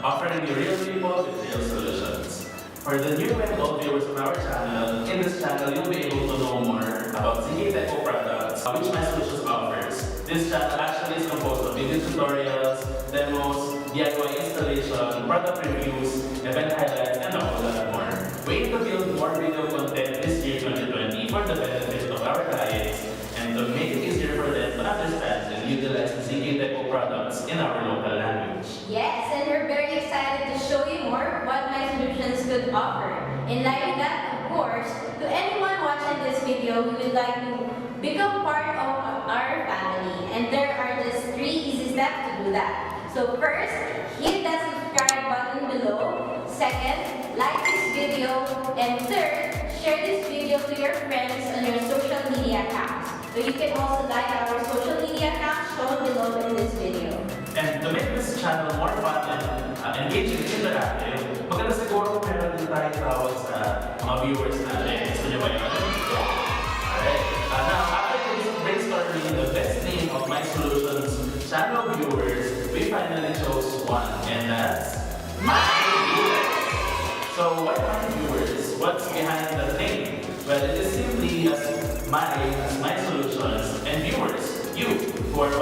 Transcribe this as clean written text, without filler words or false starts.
offering you real people with real solutions. For the new and old viewers on our channel, in this channel you'll be able to know more about ZKTEco Products, which MySolutions offers. This channel actually is composed of video tutorials, demos, DIY installation, product reviews, event highlights, and a whole lot more. We aim to build more video content this year 2020 for the benefit of our clients and to make it easier for them to understand and utilize the ZKTEco products in our local language. Yes, and we're very excited to show you more what MySolutions could offer. In line with that, of course, to anyone watching this video who would like to become part of our family, and there are just 3 easy steps to do that. So first, hit that subscribe button below. Second, like this video. And third, share this video to your friends on your social media accounts. So you can also like our social media accounts shown below in this video. And to make this channel more fun and engaging and interactive, maganda siguro kung meron din tayong tawag sa mga viewers natin. Gusto niyo ba yun? Alright. Now, after brainstorming the best name of MySolutions channel viewers, we finally chose one, and that's MyViewers. So, why MyViewers? What's behind the name? Well, it is simply as MySolutions, and viewers, you, who are